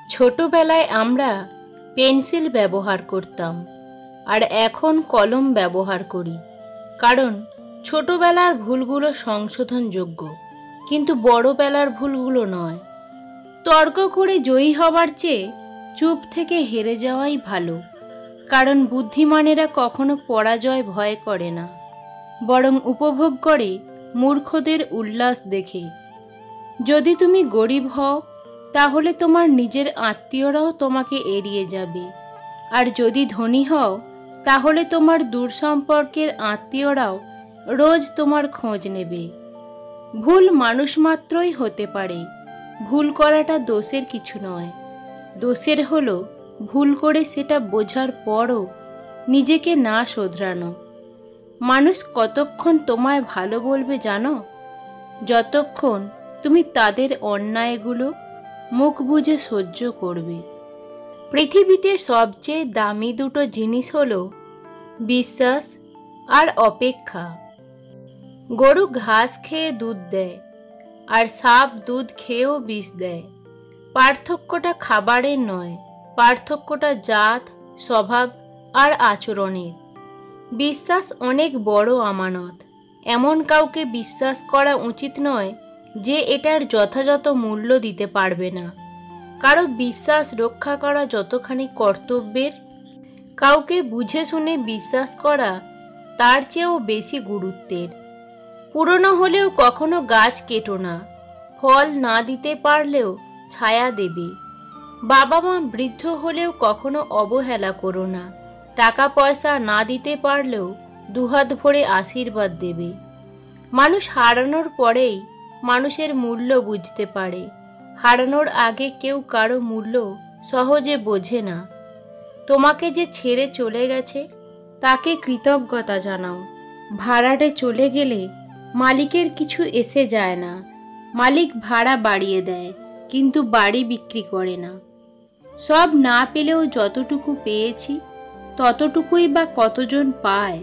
ছোটবেলায় আমরা পেন্সিল ব্যবহার করতাম আর এখন কলম ব্যবহার করি, কারণ ছোটবেলার ভুলগুলো সংশোধনযোগ্য, কিন্তু বড়বেলার ভুলগুলো নয়। তর্ক করে জয়ী হবার চেয়ে চুপ থেকে হেরে যাওয়াই ভালো, কারণ বুদ্ধিমানেরা কখনো পরাজয় ভয় করে না, বরং উপভোগ করে মূর্খদের উল্লাস দেখে। যদি তুমি গরিব হও, তাহলে তোমার নিজের আত্মীয়রাও তোমাকে এড়িয়ে যাবে, আর যদি ধনী হও, তাহলে তোমার দূর সম্পর্কের আত্মীয়রাও রোজ তোমার খোঁজ নেবে। ভুল মানুষ মাত্রই হতে পারে, ভুল করাটা দোষের কিছু নয়। দোষের হলো ভুল করে সেটা বোঝার পরও নিজেকে না শোধরানো। মানুষ কতক্ষণ তোমায় ভালো বলবে জানো? যতক্ষণ তুমি তাদের অন্যায়গুলো মুখ বুজে সহ্য করবে। পৃথিবীতে সবচেয়ে দামি দুটো জিনিস হলো বিশ্বাস আর অপেক্ষা। গরু ঘাস খেয়ে দুধ দেয়, আর সাপ দুধ খেয়েও বিষ দেয়। পার্থক্যটা খাবারের নয়, পার্থক্যটা জাত, স্বভাব আর আচরণের। বিশ্বাস অনেক বড় আমানত। এমন কাউকে বিশ্বাস করা উচিত নয় যে এটার যথাযথ মূল্য দিতে পারবে না। কারো বিশ্বাস রক্ষা করা যতখানি কর্তব্যের, কাউকে বুঝে শুনে বিশ্বাস করা তার চেয়েও বেশি গুরুত্বের। পুরনো হলেও কখনো গাছ কেটো না, ফল না দিতে পারলেও ছায়া দেবে। বাবা মা বৃদ্ধ হলেও কখনো অবহেলা করো না, টাকা পয়সা না দিতে পারলেও দুহাত ভরে আশীর্বাদ দেবে। মানুষ হারানোর পরেই মানুষের মূল্য বুঝতে পারে, হারানোর আগে কেউ কারো মূল্য সহজে বোঝে না। তোমাকে যে ছেড়ে চলে গেছে তাকে কৃতজ্ঞতা জানাও। ভাড়াটে চলে গেলে মালিকের কিছু এসে যায় না। মালিক ভাড়া বাড়িয়ে দেয়, কিন্তু বাড়ি বিক্রি করে না। সব না পেলেও যতটুকু পেয়েছি ততটুকুই বা কতজন পায়,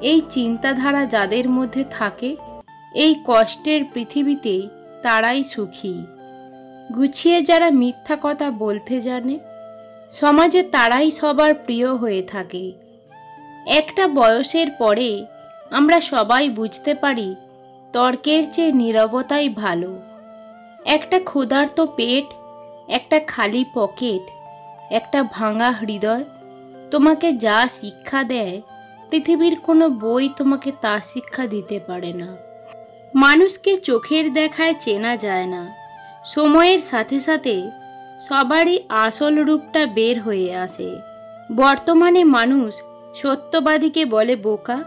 এই চিন্তাধারা যাদের মধ্যে থাকে, এই কষ্টের পৃথিবীতে তারাই সুখী। গুছিয়ে যারা মিথ্যা কথা বলতে জানে, সমাজে তারাই সবার প্রিয় হয়ে থাকে। একটা বয়সের পরে আমরা সবাই বুঝতে পারি তর্কের চেয়ে নীরবতাই ভালো। একটা ক্ষুধার্ত পেট, একটা খালি পকেট, একটা ভাঙা হৃদয় তোমাকে যা শিক্ষা দেয়, পৃথিবীর কোনো বই তোমাকে তা শিক্ষা দিতে পারে না। মানুষকে চোখের দেখায় চেনা যায় না, সময়ের সাথে সাথে সবারই আসল রূপটা বের হয়ে আসে। বর্তমানে মানুষ সত্যবাদীকে বলে বোকা,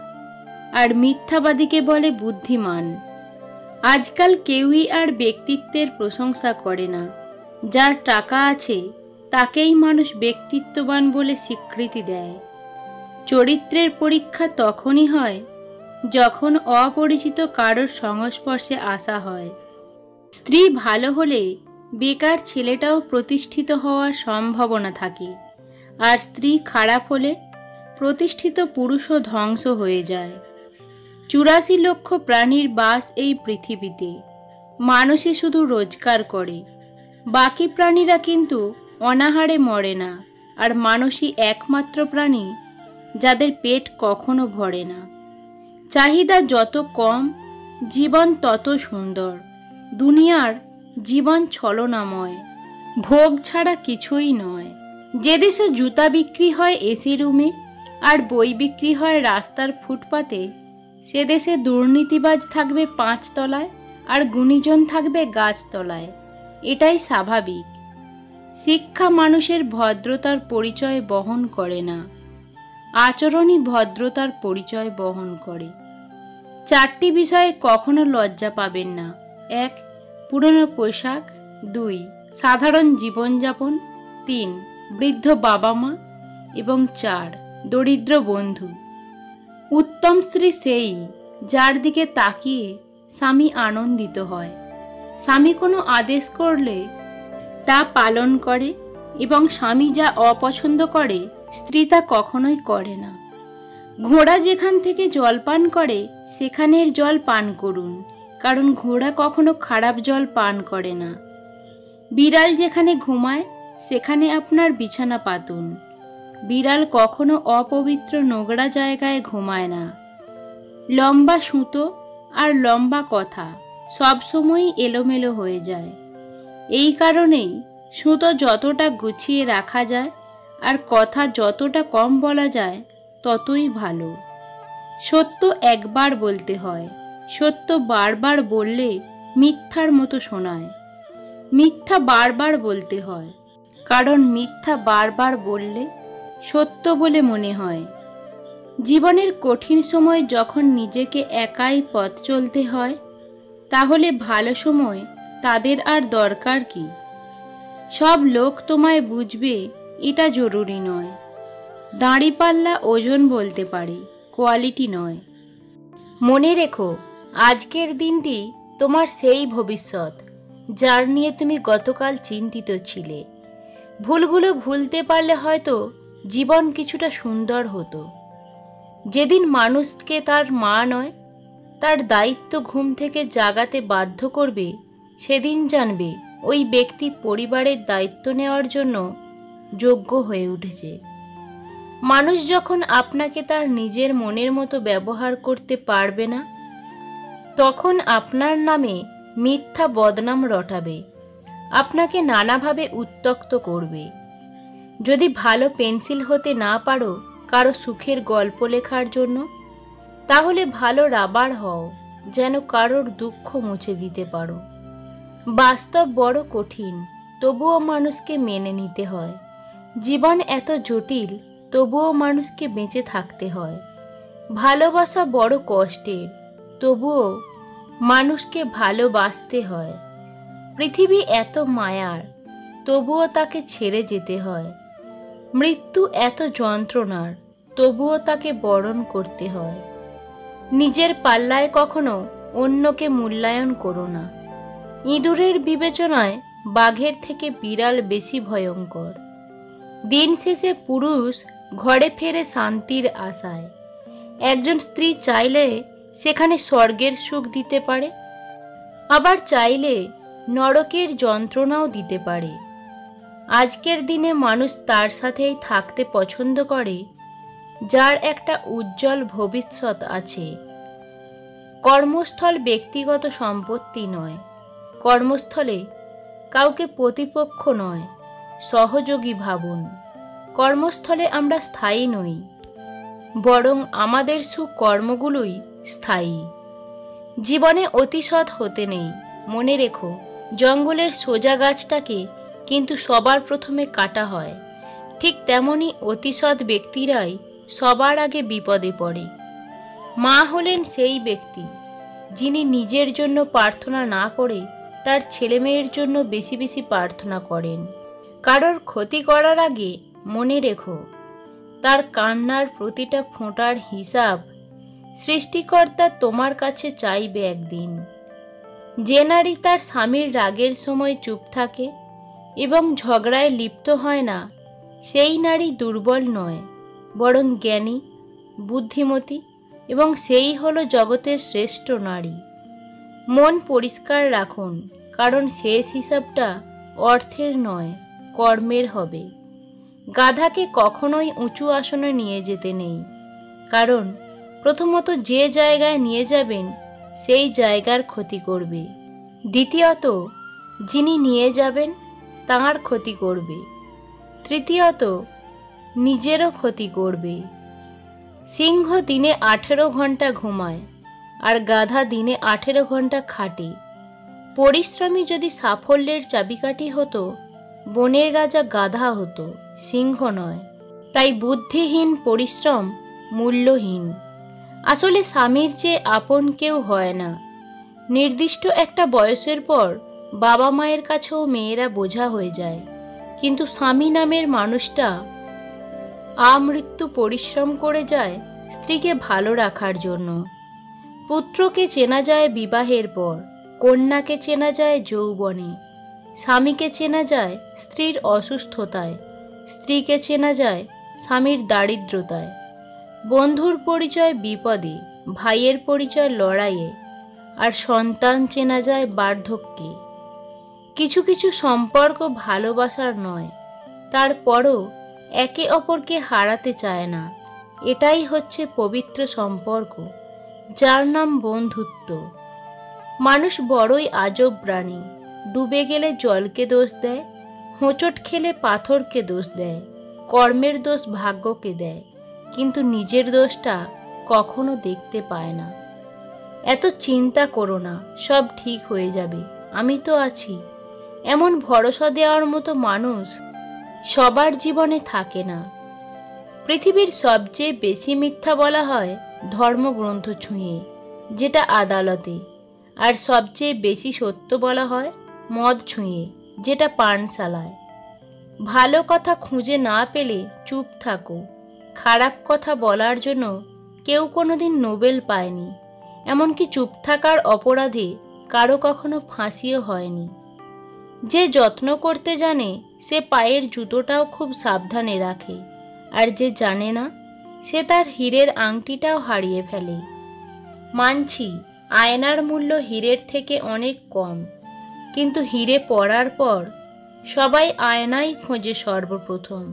আর মিথ্যাবাদীকে বলে বুদ্ধিমান। আজকাল কেউই আর ব্যক্তিত্বের প্রশংসা করে না। যার টাকা আছে তাকেই মানুষ ব্যক্তিত্ববান বলে স্বীকৃতি দেয়। চরিত্রের পরীক্ষা তখনই হয় যখন অপরিচিত কারোর সংস্পর্শে আসা হয়। স্ত্রী ভালো হলে বেকার ছেলেটাও প্রতিষ্ঠিত হওয়ার সম্ভাবনা থাকে, আর স্ত্রী খারাপ হলে প্রতিষ্ঠিত পুরুষও ধ্বংস হয়ে যায়। 84 লক্ষ প্রাণীর বাস এই পৃথিবীতে। মানুষই শুধু রোজগার করে, বাকি প্রাণীরা কিন্তু অনাহারে মরে না। আর মানুষই একমাত্র প্রাণী যাদের পেট কখনো ভরে না। চাহিদা যত কম, জীবন তত সুন্দর। দুনিয়ার জীবন ছলনাময়, ভোগ ছাড়া কিছুই নয়। যে দেশে জুতা বিক্রি হয় এসি রুমে আর বই বিক্রি হয় রাস্তার ফুটপাতে, সে দেশে দুর্নীতিবাজ থাকবে 5 তলায় আর গুণীজন থাকবে গাছতলায়। এটাই স্বাভাবিক। শিক্ষা মানুষের ভদ্রতার পরিচয় বহন করে না, আচরণই ভদ্রতার পরিচয় বহন করে। 4টি বিষয়ে কখনো লজ্জা পাবেন না। 1. পুরনো পোশাক। 2. সাধারণ জীবনযাপন। 3. বৃদ্ধ বাবা মা। এবং 4. দরিদ্র বন্ধু। উত্তম স্ত্রী সেই যার দিকে তাকিয়ে স্বামী আনন্দিত হয়। স্বামী কোনো আদেশ করলে তা পালন করে, এবং স্বামী যা অপছন্দ করে স্ত্রী তা কখনোই করে না। ঘোড়া যেখান থেকে জল পান করে সেখানের জল পান করুন, কারণ ঘোড়া কখনো খারাপ জল পান করে না। বিড়াল যেখানে ঘুমায় সেখানে আপনার বিছানা পাতুন। বিড়াল কখনো অপবিত্র নোংরা জায়গায় ঘুমায় না। লম্বা সুতো আর লম্বা কথা সবসময়ই এলোমেলো হয়ে যায়। এই কারণেই সুতো যতটা গুছিয়ে রাখা যায় আর কথা যতটা কম বলা যায় ততই ভালো। সত্য একবার বলতে হয়, সত্য বারবার বললে মিথ্যার মতো শোনায়। মিথ্যা বারবার বলতে হয়, কারণ মিথ্যা বারবার বললে সত্য বলে মনে হয়। জীবনের কঠিন সময় যখন নিজেকে একাই পথ চলতে হয়, তাহলে ভালো সময় তাদের আর দরকার কি? সব লোক তোমায় বুঝবে এটা জরুরি নয়। দাঁড়িপাল্লা ওজন বলতে পারে, কোয়ালিটি নয়। মনে রেখো, আজকের দিনটি তোমার সেই ভবিষ্যৎ যার নিয়ে তুমি গতকাল চিন্তিত ছিলে। ভুলগুলো ভুলতে পারলে হয়তো জীবন কিছুটা সুন্দর হতো। যেদিন মানুষকে তার মা নয়, তার দায়িত্ব ঘুম থেকে জাগাতে বাধ্য করবে, সেদিন জানবে ওই ব্যক্তি পরিবারের দায়িত্ব নেওয়ার জন্য যোগ্য হয়ে উঠেছে। মানুষ যখন আপনাকে তার নিজের মনের মতো ব্যবহার করতে পারবে না, তখন আপনার নামে মিথ্যা বদনাম রটাবে, আপনাকে নানাভাবে উত্ত্যক্ত করবে। যদি ভালো পেন্সিল হতে না পারো কারো সুখের গল্প লেখার জন্য, তাহলে ভালো রাবার হও, যেন কারোর দুঃখ মুছে দিতে পারো। বাস্তব বড় কঠিন, তবুও মানুষকে মেনে নিতে হয়। জীবন এত জটিল, তবুও মানুষকে বেঁচে থাকতে হয়। ভালোবাসা বড় কষ্টের, তবুও মানুষকে ভালোবাসতে হয়। পৃথিবী এত মায়ার, তবুও তাকে ছেড়ে যেতে হয়। মৃত্যু এত যন্ত্রণার, তবুও তাকে বরণ করতে হয়। নিজের পাল্লায় কখনো অন্যকে মূল্যায়ন করো না। ইঁদুরের বিবেচনায় বাঘের থেকে বিড়াল বেশি ভয়ঙ্কর। দিন শেষে পুরুষ ঘরে ফেরে শান্তির আশায়। একজন স্ত্রী চাইলে সেখানে স্বর্গের সুখ দিতে পারে, আবার চাইলে নরকের যন্ত্রণাও দিতে পারে। আজকের দিনে মানুষ তার সাথেই থাকতে পছন্দ করে যার একটা উজ্জ্বল ভবিষ্যৎ আছে। কর্মস্থল ব্যক্তিগত সম্পত্তি নয়। কর্মস্থলে কাউকে প্রতিপক্ষ নয়, সহযোগী ভাবুন। কর্মস্থলে আমরা স্থায়ী নই, বরং আমাদের সুকর্মগুলোই স্থায়ী। জীবনে অতিসৎ হতে নেই। মনে রেখো, জঙ্গলের সোজা গাছটাকে কিন্তু সবার প্রথমে কাটা হয়। ঠিক তেমনি অতিসৎ ব্যক্তিরাই সবার আগে বিপদে পড়ে। মা হলেন সেই ব্যক্তি যিনি নিজের জন্য প্রার্থনা না করে তার ছেলেমেয়ের জন্য বেশি বেশি প্রার্থনা করেন। কারোর ক্ষতি করার আগে মনে রেখো, তার কান্নার প্রতিটা ফোঁটার হিসাব সৃষ্টিকর্তা তোমার কাছে চাইবে একদিন। যে নারী তার স্বামীর রাগের সময় চুপ থাকে এবং ঝগড়ায় লিপ্ত হয় না, সেই নারী দুর্বল নয়, বরং জ্ঞানী, বুদ্ধিমতী, এবং সেই হলো জগতের শ্রেষ্ঠ নারী। মন পরিষ্কার রাখুন, কারণ শেষ হিসাবটা অর্থের নয়, কর্মের হবে। গাধাকে কখনোই উঁচু আসনে নিয়ে যেতে নেই, কারণ প্রথমত যে জায়গায় নিয়ে যাবেন সেই জায়গার ক্ষতি করবে। দ্বিতীয়ত যিনি নিয়ে যাবেন তাঁর ক্ষতি করবে। তৃতীয়ত নিজেরও ক্ষতি করবে। সিংহ দিনে 18 ঘন্টা ঘুমায়, আর গাধা দিনে 18 ঘন্টা খাটে। পরিশ্রমী যদি সাফল্যের চাবিকাঠি হতো, বনের রাজা গাধা হতো, সিংহ নয়। তাই বুদ্ধিহীন পরিশ্রম মূল্যহীন। আসলে স্বামীর চেয়ে আপন কেউ হয় না। নির্দিষ্ট একটা বয়সের পর বাবা মায়ের কাছেও মেয়েরা বোঝা হয়ে যায়, কিন্তু স্বামী নামের মানুষটা আমৃত্যু পরিশ্রম করে যায় স্ত্রীকে ভালো রাখার জন্য। পুত্রকে চেনা যায় বিবাহের পর, কন্যাকে চেনা যায় যৌবনে, স্বামীকে চেনা যায় স্ত্রীর অসুস্থতায়, স্ত্রীকে চেনা যায় স্বামীর দারিদ্রতায়, বন্ধুর পরিচয় বিপদে, ভাইয়ের পরিচয় লড়াইয়ে, আর সন্তান চেনা যায় বার্ধক্যে। কিছু কিছু সম্পর্ক ভালোবাসার নয়, তারপরও একে অপরকে হারাতে চায় না। এটাই হচ্ছে পবিত্র সম্পর্ক, যার নাম বন্ধুত্ব। মানুষ বড়ই আজব প্রাণী। ডুবে গেলে জলকে দোষ দেয়, হোঁচট খেলে পাথরকে দোষ দেয়, কর্মের দোষ ভাগ্যকে দেয়, কিন্তু নিজের দোষটা কখনো দেখতে পায় না। এত চিন্তা করো না, সব ঠিক হয়ে যাবে, আমি তো আছি। এমন ভরসা দেওয়ার মতো মানুষ সবার জীবনে থাকে না। পৃথিবীর সবচেয়ে বেশি মিথ্যা বলা হয় ধর্মগ্রন্থ ছুঁয়ে, যেটা আদালতে। আর সবচেয়ে বেশি সত্য বলা হয় মদ ছুঁয়ে, যেটা পানশালায়। ভালো কথা খুঁজে না পেলে চুপ থাকো। খারাপ কথা বলার জন্য কেউ কোনোদিন নোবেল পায়নি, এমনকি চুপ থাকার অপরাধে কারো কখনো ফাঁসিও হয়নি। যে যত্ন করতে জানে সে পায়ের জুতোটাও খুব সাবধানে রাখে, আর যে জানে না সে তার হীরের আংটিটাও হারিয়ে ফেলে। মানছি, আয়নার মূল্য হীরের থেকে অনেক কম, কিন্তু হীরে পড়ার পর সবাই আয়নাই খোঁজে সর্বপ্রথম।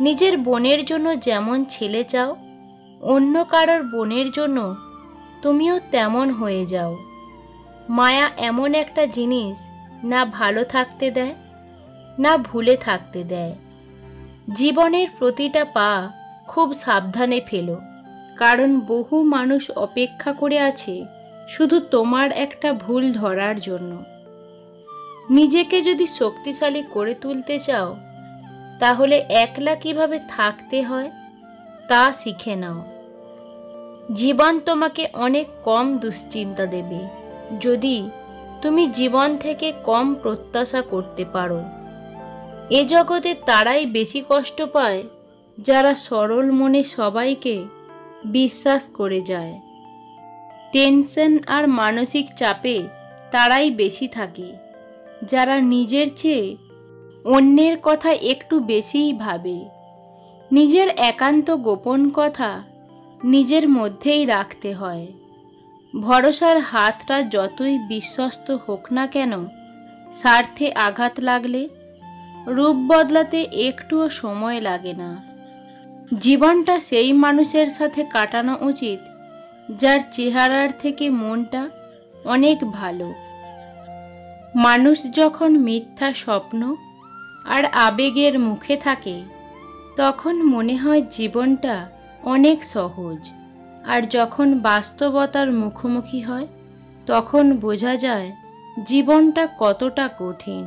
নিজের বোনের জন্য যেমন ছেলে চাও, অন্য কারোর বোনের জন্য তুমিও তেমন হয়ে যাও। মায়া এমন একটা জিনিস, না ভালো থাকতে দেয়, না ভুলে থাকতে দেয়। জীবনের প্রতিটা পা খুব সাবধানে ফেলো, কারণ বহু মানুষ অপেক্ষা করে আছে শুধু তোমার একটা ভুল ধরার জন্য। নিজেকে যদি শক্তিশালী করে তুলতে চাও, তাহলে একলা কিভাবে থাকতে হয় তা শিখে নাও। জীবন তোমাকে অনেক কম দুশ্চিন্তা দেবে যদি তুমি জীবন থেকে কম প্রত্যাশা করতে পারো। এ জগতে তারাই বেশি কষ্ট পায় যারা সরল মনে সবাইকে বিশ্বাস করে যায়। টেনশন আর মানসিক চাপে তারাই বেশি থাকে যারা নিজের চেয়ে অন্যের কথা একটু বেশিই ভাবে। নিজের একান্ত গোপন কথা নিজের মধ্যেই রাখতে হয়। ভরসার হাতটা যতই বিশ্বস্ত হোক না কেন, স্বার্থে আঘাত লাগলে রূপ বদলাতে একটুও সময় লাগে না। জীবনটা সেই মানুষের সাথে কাটানো উচিত যার চেহারার থেকে মনটা অনেক ভালো। মানুষ যখন মিথ্যা স্বপ্ন আর আবেগের মুখে থাকে, তখন মনে হয় জীবনটা অনেক সহজ, আর যখন বাস্তবতার মুখোমুখি হয় তখন বোঝা যায় জীবনটা কতটা কঠিন।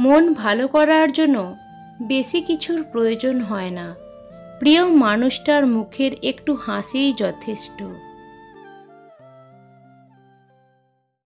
মন ভালো করার জন্য বেশি কিছুর প্রয়োজন হয় না, প্রিয় মানুষটার মুখের একটু হাসিই যথেষ্ট।